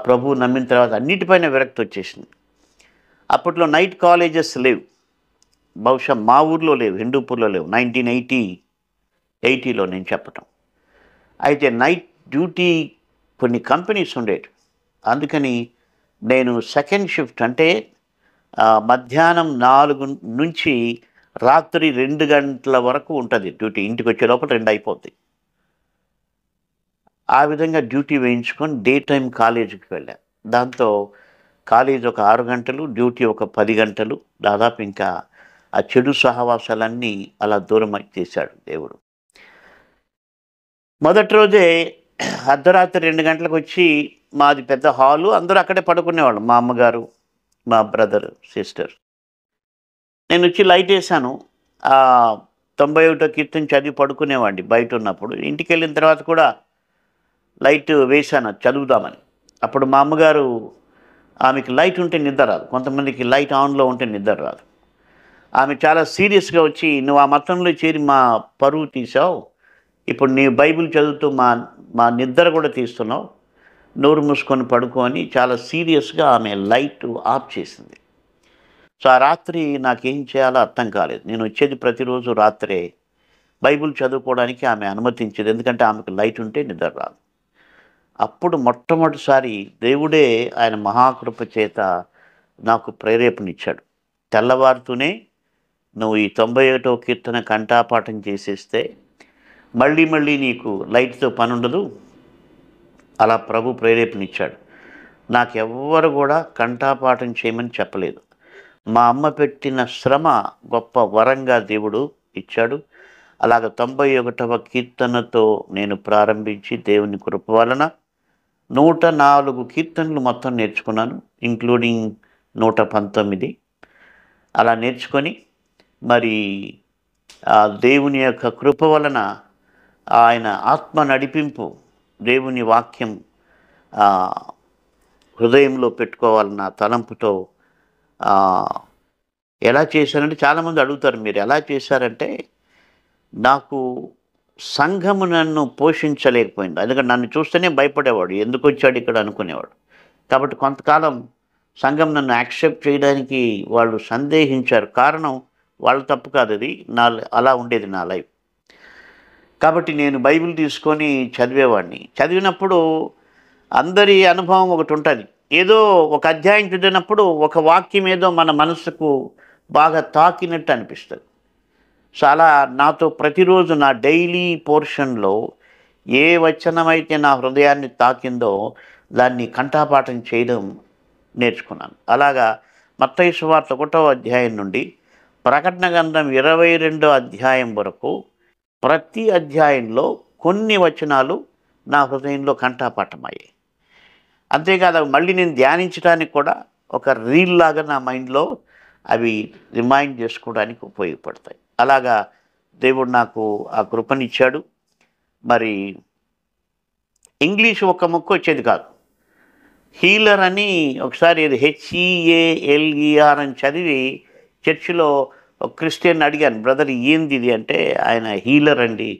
ప్రభు నమ్మిన తర్వాత అన్నిటిపైన విరక్తి వచ్చేసింది. అప్పట్లో నైట్ కాలేజెస్ లేవు. బహుశా మా ఊర్లో లేవు, హిందూపూర్లో లేవు. 1980లో నేను చెప్పటం. అయితే నైట్ డ్యూటీ కొన్ని కంపెనీస్ ఉండేవి. అందుకని నేను సెకండ్ షిఫ్ట్ అంటే మధ్యాహ్నం 4 నుంచి రాత్రి 2 గంటల వరకు ఉంటుంది డ్యూటీ. ఇంటికి వచ్చే లోపల 2 అయిపోద్ది. ఆ విధంగా డ్యూటీ వేయించుకొని డే టైం కాలేజీకి వెళ్ళాను. దాంతో కాలేజ్ ఒక 6 గంటలు, డ్యూటీ ఒక 10 గంటలు. దాదాపు ఇంకా ఆ చెడు సహవాసాలన్నీ అలా దూరం చేశాడు దేవుడు. మొదటి రోజే అర్ధరాత్రి 2 గంటలకు వచ్చి, మాది పెద్ద హాలు, అందరూ అక్కడే పడుకునేవాళ్ళం. మా అమ్మగారు, మా బ్రదర్, సిస్టర్. నేను వచ్చి లైట్ వేసాను. 91వ కీర్తన చదివి పడుకునేవాడిని బయట ఉన్నప్పుడు. ఇంటికి వెళ్ళిన తర్వాత కూడా లైట్ వేశాను చదువుదామని. అప్పుడు మా అమ్మగారు, ఆమెకి లైట్ ఉంటే నిద్ర రాదు, కొంతమందికి లైట్ ఆన్లో ఉంటే నిద్ర రాదు. ఆమె చాలా సీరియస్గా వచ్చి, నువ్వు ఆ మతంలో చేరి మా పరువు తీసావు, ఇప్పుడు నీ బైబిల్ చదువుతూ మా నిద్ర కూడా తీస్తున్నావు, నోరు మూసుకొని పడుకో అని చాలా సీరియస్గా ఆమె లైట్ ఆఫ్ చేసింది. సో ఆ రాత్రి నాకేం చేయాలో అర్థం కాలేదు. నేను వచ్చేది ప్రతిరోజు రాత్రే. బైబిల్ చదువుకోవడానికి ఆమె అనుమతించేది, ఎందుకంటే ఆమెకు లైట్ ఉంటే నిద్ర రాదు. అప్పుడు మొట్టమొదటిసారి దేవుడే ఆయన మహాకృప చేత నాకు ప్రేరేపణిచ్చాడు. తెల్లవారుతూనే నువ్వు ఈ 91వ కీర్తన కంఠాపాఠం చేసేస్తే మళ్ళీ మళ్ళీ నీకు లైట్తో పని ఉండదు. అలా ప్రభు ప్రేరేపణిచ్చాడు. నాకెవ్వరు కూడా కంఠాపాఠం చేయమని చెప్పలేదు. మా అమ్మ పెట్టిన శ్రమ గొప్ప వరంగా దేవుడు ఇచ్చాడు. అలాగ 91వ కీర్తనతో నేను ప్రారంభించి దేవుని కృప వలన 104 కీర్తనలు మొత్తం నేర్చుకున్నాను, ఇంక్లూడింగ్ 119. అలా నేర్చుకొని మరి దేవుని యొక్క కృప వలన, ఆయన ఆత్మ నడిపింపు, దేవుని వాక్యం హృదయంలో పెట్టుకోవాలన్న తలంపుతో ఎలా చేశారంటే, చాలామంది అడుగుతారు మీరు ఎలా చేశారంటే, నాకు సంఘము నన్ను పోషించలేకపోయింది. ఎందుకంటే నన్ను చూస్తేనే భయపడేవాడు, ఎందుకు వచ్చాడు ఇక్కడ అనుకునేవాడు. కాబట్టి కొంతకాలం సంఘం నన్ను యాక్సెప్ట్ చేయడానికి వాళ్ళు సందేహించారు. కారణం వాళ్ళ తప్పు కాదు, అది అలా ఉండేది నా లైఫ్. కాబట్టి నేను బైబిల్ తీసుకొని చదివేవాడిని. చదివినప్పుడు అందరి అనుభవం ఒకటి ఉంటుంది. ఏదో ఒక అధ్యాయం చదివినప్పుడు ఒక వాక్యం ఏదో మన మనసుకు బాగా తాకినట్టు అనిపిస్తుంది. చాలా నాతో ప్రతిరోజు నా డైలీ పోర్షన్లో ఏ వచనమైతే నా హృదయాన్ని తాకిందో దాన్ని కంఠాపాఠం చేయడం నేర్చుకున్నాను. అలాగా మత్తయి సువార్త 1వ అధ్యాయం నుండి ప్రకటన గ్రంథం 22వ అధ్యాయం వరకు ప్రతి అధ్యాయంలో కొన్ని వచనాలు నా హృదయంలో కంఠాపాఠమయ్యాయి. అంతేకాదు మళ్ళీ నేను ధ్యానించడానికి కూడా ఒక రీల్ లాగా నా మైండ్లో అవి రిమైండ్ చేసుకోవడానికి ఉపయోగపడతాయి. అలాగా దేవుడు నాకు ఆ కృపనిచ్చాడు. మరి ఇంగ్లీష్ ఒక్క ముక్క వచ్చేది కాదు. హీలర్ అని ఒకసారి HEALER అని చదివి చర్చిలో ఒక క్రిస్టియన్ అడిగాను, బ్రదర్ ఏంది ఇది అంటే, ఆయన హీలర్ అండి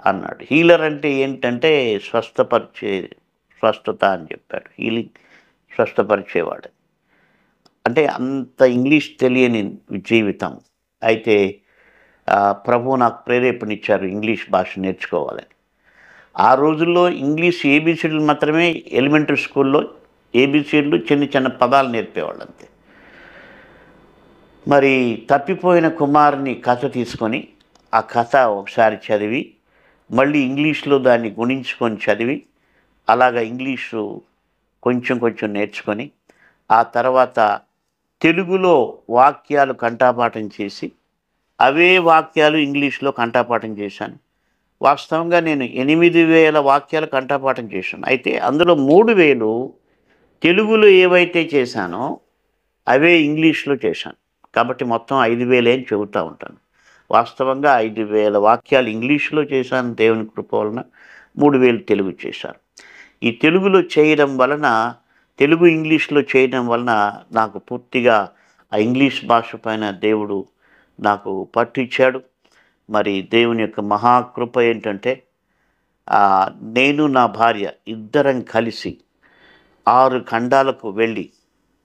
అన్నాడు. హీలర్ అంటే ఏంటంటే స్వస్థత అని చెప్పాడు. హీలింగ్, స్వస్థపరిచేవాడు. అంటే అంత ఇంగ్లీష్ తెలియని జీవితం. అయితే ప్రభువు నాకు ప్రేరేపణిచ్చారు ఇంగ్లీష్ భాష నేర్చుకోవాలని. ఆ రోజుల్లో ఇంగ్లీష్ ఏబిసిడీలు మాత్రమే, ఎలిమెంటరీ స్కూల్లో ఏబిసిడీలు చిన్న చిన్న పదాలు నేర్పేవాళ్ళు అంతే. మరి తప్పిపోయిన కుమారుని కథ తీసుకొని ఆ కథ ఒకసారి చదివి మళ్ళీ ఇంగ్లీష్లో దాన్ని గుణించుకొని చదివి అలాగా ఇంగ్లీషు కొంచెం కొంచెం నేర్చుకొని ఆ తర్వాత తెలుగులో వాక్యాలు కంఠాపాఠం చేసి అవే వాక్యాలు ఇంగ్లీష్లో కంఠాపాఠం చేశాను. వాస్తవంగా నేను 8,000 వాక్యాలు కంఠాపాఠం చేశాను. అయితే అందులో 3,000 తెలుగులో ఏవైతే చేశానో అవే ఇంగ్లీష్లో చేశాను. కాబట్టి మొత్తం 5,000 అని చెబుతూ ఉంటాను. వాస్తవంగా 5,000 వాక్యాలు ఇంగ్లీష్లో చేశాను దేవుని కృప వలన. 3,000 తెలుగు చేశాను. ఈ తెలుగులో చేయడం వలన, తెలుగు ఇంగ్లీష్లో చేయడం వలన నాకు పూర్తిగా ఆ ఇంగ్లీష్ భాష పైన దేవుడు నాకు పట్టించాడు. మరి దేవుని యొక్క మహాకృప ఏంటంటే, నేను నా భార్య ఇద్దరం కలిసి 6 ఖండాలకు వెళ్ళి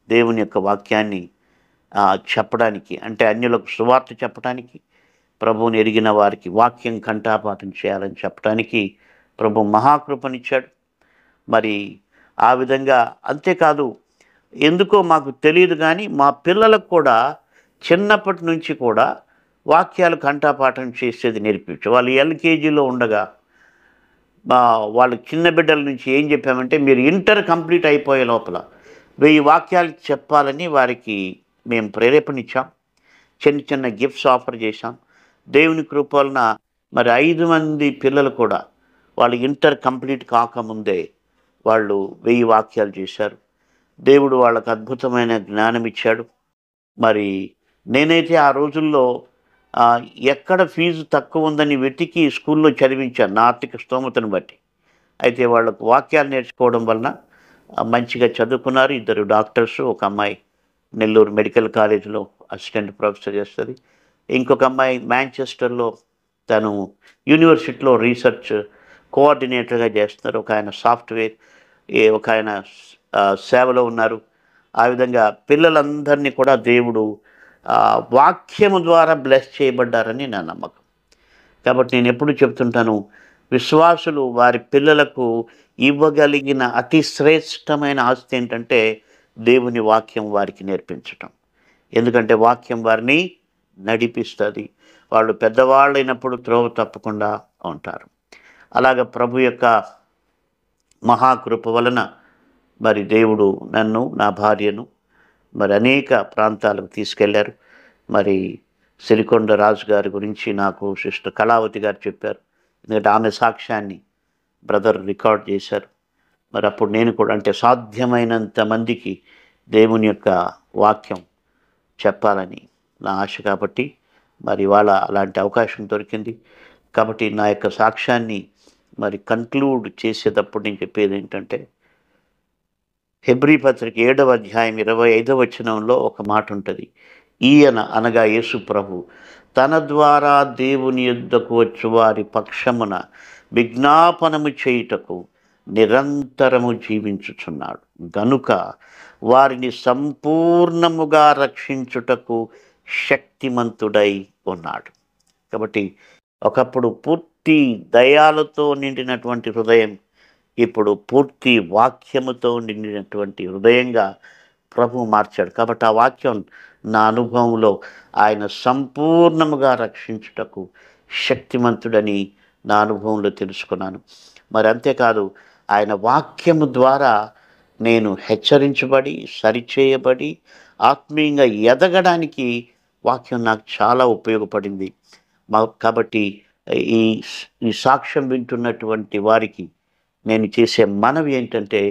దేవుని యొక్క వాక్యాన్ని చెప్పడానికి, అంటే అన్యులకు సువార్త చెప్పడానికి, ప్రభువుని ఎరిగిన వారికి వాక్యం కంఠాపాఠం చేయాలని చెప్పడానికి ప్రభు మహాకృపనిచ్చాడు. మరి ఆ విధంగా అంతేకాదు, ఎందుకో మాకు తెలియదు కానీ మా పిల్లలకు కూడా చిన్నప్పటి నుంచి కూడా వాక్యాలు కంఠపాఠం చేసేది నేర్పించు. వాళ్ళు ఎల్కేజీలో ఉండగా వాళ్ళు చిన్న బిడ్డల నుంచి ఏం చెప్పామంటే, మీరు ఇంటర్ కంప్లీట్ అయిపోయే లోపల 1000 వాక్యాలు చెప్పాలని వారికి మేము ప్రేరేపణ ఇచ్చాం. చిన్న చిన్న గిఫ్ట్స్ ఆఫర్ చేశాం. దేవుని కృప వలన మరి 5 మంది పిల్లలు కూడా వాళ్ళు ఇంటర్ కంప్లీట్ కాకముందే వాళ్ళు 1000 వాక్యాలు చేశారు. దేవుడు వాళ్ళకు అద్భుతమైన జ్ఞానం ఇచ్చాడు. మరి నేనైతే ఆ రోజుల్లో ఎక్కడ ఫీజు తక్కువ ఉందని వెతికి స్కూల్లో చదివించాను నా ఆర్థిక స్తోమతను బట్టి. అయితే వాళ్ళకు వాక్యాలు నేర్చుకోవడం వలన మంచిగా చదువుకున్నారు. 2 డాక్టర్స్, ఒక అమ్మాయి నెల్లూరు మెడికల్ కాలేజీలో అసిస్టెంట్ ప్రొఫెసర్ చేస్తుంది. ఇంకొక అమ్మాయి మాంచెస్టర్లో తను యూనివర్సిటీలో రీసెర్చ్ కోఆర్డినేటర్గా చేస్తున్నారు. ఒక ఆయన సాఫ్ట్వేర్, ఒక ఆయన సేవలో ఉన్నారు. ఆ విధంగా పిల్లలందరినీ కూడా దేవుడు వాక్యము ద్వారా బ్లెస్ చేయబడ్డారని నా నమ్మకం. కాబట్టి నేను ఎప్పుడు చెప్తుంటాను, విశ్వాసులు వారి పిల్లలకు ఇవ్వగలిగిన అతి శ్రేష్టమైన ఆస్తి ఏంటంటే దేవుని వాక్యం వారికి నేర్పించటం. ఎందుకంటే వాక్యం వారిని నడిపిస్తుంది. వాళ్ళు పెద్దవాళ్ళైనప్పుడు త్రోవ తప్పకుండా ఉంటారు. అలాగ ప్రభు యొక్క మహాకృప వలన మరి దేవుడు నన్ను, నా భార్యను మరి అనేక ప్రాంతాలకు తీసుకెళ్లారు. మరి సిరికొండ రాజు గారి గురించి నాకు సిస్టర్ కళావతి గారు చెప్పారు. ఎందుకంటే ఆమె సాక్ష్యాన్ని బ్రదర్ రికార్డ్ చేశారు. మరి అప్పుడు నేను కూడా, అంటే సాధ్యమైనంత మందికి దేవుని యొక్క వాక్యం చెప్పాలని నా ఆశ. కాబట్టి మరి ఇవాళ అలాంటి అవకాశం దొరికింది. కాబట్టి నా యొక్క సాక్ష్యాన్ని మరి కన్క్లూడ్ చేసేటప్పుడు నేను చెప్పేది ఏంటంటే, హెబ్రీ పత్రిక 7వ అధ్యాయం 25వ వచనంలో ఒక మాట ఉంటుంది. ఈయన అనగా యేసు ప్రభు తన ద్వారా దేవుని యొద్దకు వచ్చు వారి పక్షమున విజ్ఞాపనము చేయుటకు నిరంతరము జీవించుచున్నాడు గనుక వారిని సంపూర్ణముగా రక్షించుటకు శక్తిమంతుడై ఉన్నాడు. కాబట్టి ఒకప్పుడు పూర్తి దయాలతో నిండినటువంటి హృదయం ఇప్పుడు పూర్తి వాక్యముతో నిండినటువంటి హృదయంగా ప్రభు మార్చాడు. కాబట్టి ఆ వాక్యం నా అనుభవంలో ఆయన సంపూర్ణముగా రక్షించుటకు శక్తిమంతుడని నా అనుభవంలో తెలుసుకున్నాను. మరి అంతేకాదు, ఆయన వాక్యము ద్వారా నేను హెచ్చరించబడి, సరిచేయబడి, ఆత్మీయంగా ఎదగడానికి వాక్యం నాకు చాలా ఉపయోగపడింది. కాబట్టి ఈ సాక్ష్యం వింటున్నటువంటి వారికి నేను చేసే మనవి ఏంటంటే,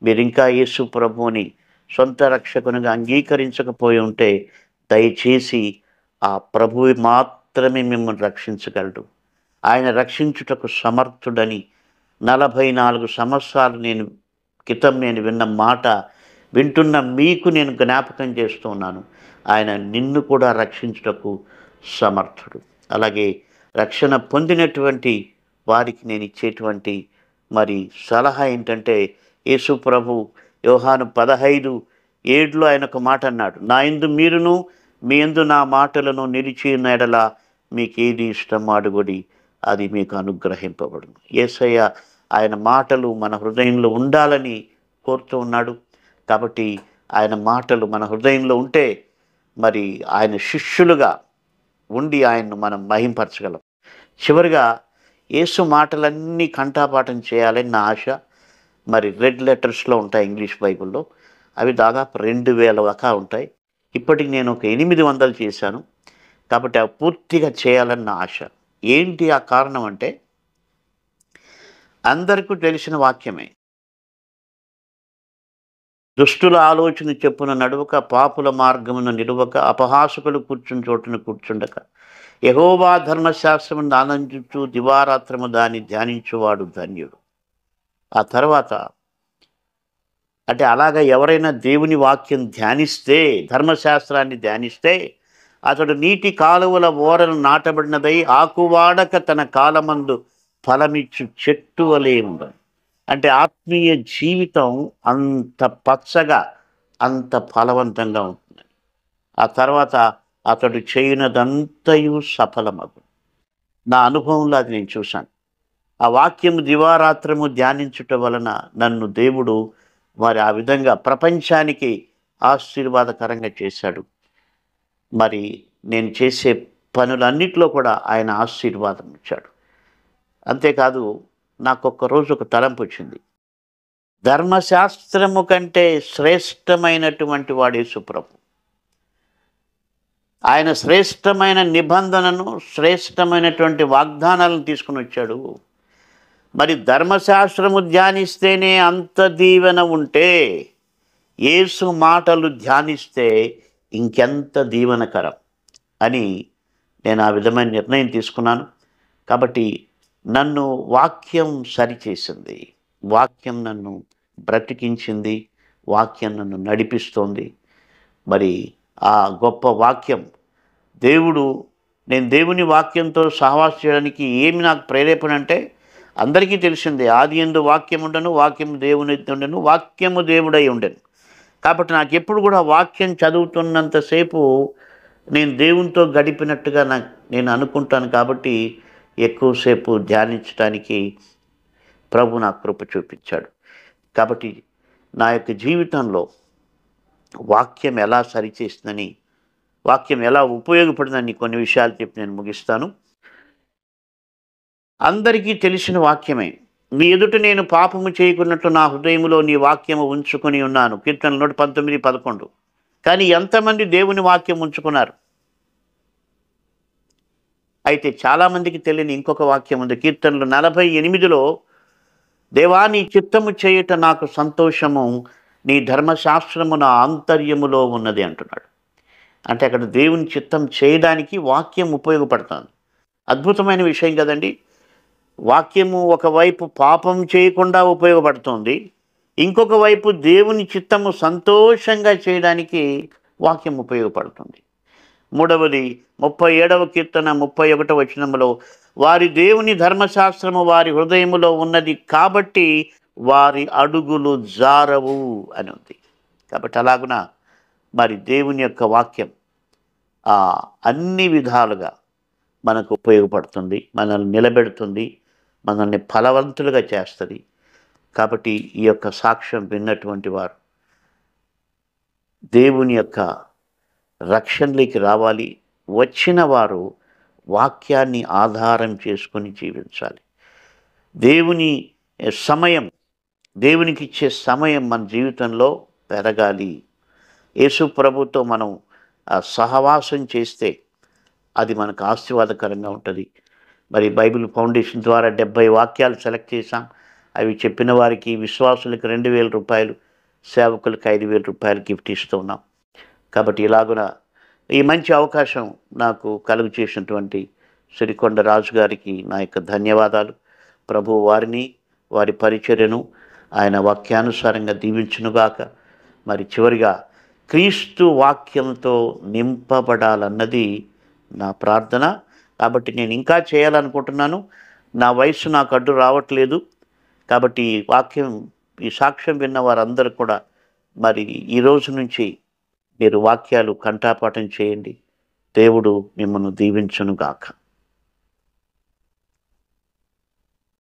మీరు ఇంకా యేసు ప్రభువుని సొంత రక్షకునిగా అంగీకరించకపోయి ఉంటే దయచేసి ఆ ప్రభువు మాత్రమే మిమ్మల్ని రక్షించగలడు. ఆయన రక్షించుటకు సమర్థుడని 44 సంవత్సరాలు క్రితం నేను విన్న మాట వింటున్న మీకు నేను జ్ఞాపకం చేస్తూ ఉన్నాను. ఆయన నిన్ను కూడా రక్షించుటకు సమర్థుడు. అలాగే రక్షణ పొందినటువంటి వారికి నేను ఇచ్చేటువంటి మరి సలహా ఏంటంటే, యేసు ప్రభు యోహాను 15:7 ఆయన ఒక మాట అన్నాడు, నా యందు మీరును మీ యందు నా మాటలను నిలిచి ఉన్న ఎడల మీకు ఏది ఇష్టం అడుగుడి, అది మీకు అనుగ్రహింపబడును. యేసయ్య ఆయన మాటలు మన హృదయంలో ఉండాలని కోరుతూ ఉన్నాడు. కాబట్టి ఆయన మాటలు మన హృదయంలో ఉంటే మరి ఆయన శిష్యులుగా ఉండి ఆయన్ను మనం మహింపరచగలం. చివరిగా యేసు మాటలన్నీ కంఠాపాఠం చేయాలని నా ఆశ. మరి రెడ్ లెటర్స్లో ఉంటాయి ఇంగ్లీష్ బైబిల్లో, అవి దాదాపు 2000 దాకా ఉంటాయి. ఇప్పటికి నేను ఒక 800 చేశాను. కాబట్టి అవి పూర్తిగా చేయాలని నా ఆశ. ఏంటి ఆ కారణం అంటే, అందరికీ తెలిసిన వాక్యమే. దుష్టుల ఆలోచన చెప్పున నడువక, పాపుల మార్గమున నిలువక, అపహాసకులు కూర్చుని చోటును కూర్చుండక, యెహోవా ధర్మశాస్త్రమును ఆనందించు దివారాత్రము దాన్ని ధ్యానించువాడు ధన్యుడు. ఆ తర్వాత అంటే అలాగా ఎవరైనా దేవుని వాక్యం ధ్యానిస్తే, ధర్మశాస్త్రాన్ని ధ్యానిస్తే, అతడు నీటి కాలువల ఓరలు నాటబడినదై ఆకువాడక తన కాలమందు ఫలమిచ్చు చెట్టు వలె ఉండదు. అంటే ఆత్మీయ జీవితం అంత పచ్చగా, అంత ఫలవంతంగా ఉంటుంది. ఆ తర్వాత అతడు చేయనదంతయు సఫలమగు. నా అనుభవంలో అది నేను చూశాను. ఆ వాక్యము దివారాత్రము ధ్యానించుట వలన నన్ను దేవుడు మరి ఆ విధంగా ప్రపంచానికి ఆశీర్వాదకరంగా చేశాడు. మరి నేను చేసే పనులన్నిట్లో కూడా ఆయన ఆశీర్వాదం ఇచ్చాడు. అంతేకాదు, నాకొక్క రోజు ఒక తలంపు వచ్చింది. ధర్మశాస్త్రము కంటే శ్రేష్టమైనటువంటి వాడు యేసుప్రభు. ఆయన శ్రేష్టమైన నిబంధనను, శ్రేష్టమైనటువంటి వాగ్దానాలను తీసుకుని వచ్చాడు. మరి ధర్మశాస్త్రము ధ్యానిస్తేనే అంత దీవెన ఉంటే, యేసు మాటలు ధ్యానిస్తే ఇంకెంత దీవెనకరం అని నేను ఆ విధమైన నిర్ణయం తీసుకున్నాను. కాబట్టి నన్ను వాక్యం సరిచేసింది, వాక్యం నన్ను బ్రతికించింది, వాక్యం నన్ను నడిపిస్తోంది. మరి ఆ గొప్ప వాక్యం నేను దేవుని వాక్యంతో సహవాసం చేయడానికి ఏమి నాకు ప్రేరేపణ అంటే, అందరికీ తెలిసిందే, ఆది యందు వాక్యం ఉండను, వాక్యము దేవుని ఉండను, వాక్యము దేవుడై ఉండను. కాబట్టి నాకు ఎప్పుడు కూడా వాక్యం చదువుతున్నంతసేపు నేను దేవునితో గడిపినట్టుగా నేను అనుకుంటాను. కాబట్టి ఎక్కువసేపు ధ్యానించడానికి ప్రభు నాకు కృప చూపించాడు. కాబట్టి నా యొక్క జీవితంలో వాక్యం ఎలా సరిచేస్తుందని, వాక్యం ఎలా ఉపయోగపడిందని కొన్ని విషయాలు చెప్పి నేను ముగిస్తాను. అందరికీ తెలిసిన వాక్యమే. నీ ఎదుట నేను పాపము చేయకున్నట్లు నా హృదయములో నీ వాక్యము ఉంచుకొని ఉన్నాను. కీర్తనలు 119:11. కానీ ఎంతమంది దేవుని వాక్యం ఉంచుకున్నారు? అయితే చాలామందికి తెలియని ఇంకొక వాక్యం ఉంది. కీర్తనలు 48లో, దేవా నీ చిత్తము చేయుట నాకు సంతోషము, నీ ధర్మశాస్త్రము నా ఆంతర్యములో ఉన్నది అంటున్నాడు. అంటే అక్కడ దేవుని చిత్తం చేయడానికి వాక్యం ఉపయోగపడుతుంది. అద్భుతమైన విషయం కదండి. వాక్యము ఒకవైపు పాపం చేయకుండా ఉపయోగపడుతుంది, ఇంకొక వైపు దేవుని చిత్తము సంతోషంగా చేయడానికి వాక్యం ఉపయోగపడుతుంది. మూడవది 37వ కీర్తన 31వ వచనములో, వారి దేవుని ధర్మశాస్త్రము వారి హృదయములో ఉన్నది కాబట్టి వారి అడుగులు జారవు అని ఉంది. కాబట్టి అలాగున మరి దేవుని యొక్క వాక్యం అన్ని విధాలుగా మనకు ఉపయోగపడుతుంది, మనల్ని నిలబెడుతుంది, మనల్ని ఫలవంతులుగా చేస్తుంది. కాబట్టి ఈ యొక్క సాక్ష్యం విన్నటువంటి వారు దేవుని యొక్క రక్షణలోకి రావాలి. వచ్చిన వారు వాక్యాన్ని ఆధారం చేసుకొని జీవించాలి. దేవునికి ఇచ్చే సమయం మన జీవితంలో పెరగాలి. యేసు ప్రభుతో మనం సహవాసం చేస్తే అది మనకు ఆశీర్వాదకరంగా ఉంటుంది. మరి బైబిల్ ఫౌండేషన్ ద్వారా 70 వాక్యాలు సెలెక్ట్ చేశాం. అవి చెప్పిన వారికి, విశ్వాసులకు 2,000 రూపాయలు, సేవకులకు 5,000 రూపాయలు గిఫ్ట్ ఇస్తూ ఉన్నాం. కాబట్టి ఇలాగున ఈ మంచి అవకాశం నాకు కలుగు చేసినటువంటి సిరికొండ రాజు గారికి నా యొక్క ధన్యవాదాలు. ప్రభు వారిని, వారి పరిచర్యను ఆయన వాక్యానుసారంగా దీవించునుగాక. మరి చివరిగా క్రీస్తు వాక్యంతో నింపబడాలన్నది నా ప్రార్థన. కాబట్టి నేను ఇంకా చేయాలనుకుంటున్నాను. నా వయసు నాకు అడ్డు రావట్లేదు. కాబట్టి ఈ సాక్ష్యం విన్న వారందరూ కూడా మరి ఈ రోజు నుంచి మీరు వాక్యాలు కంఠాపాఠం చేయండి. దేవుడు మిమ్మల్ని దీవించునుగాక.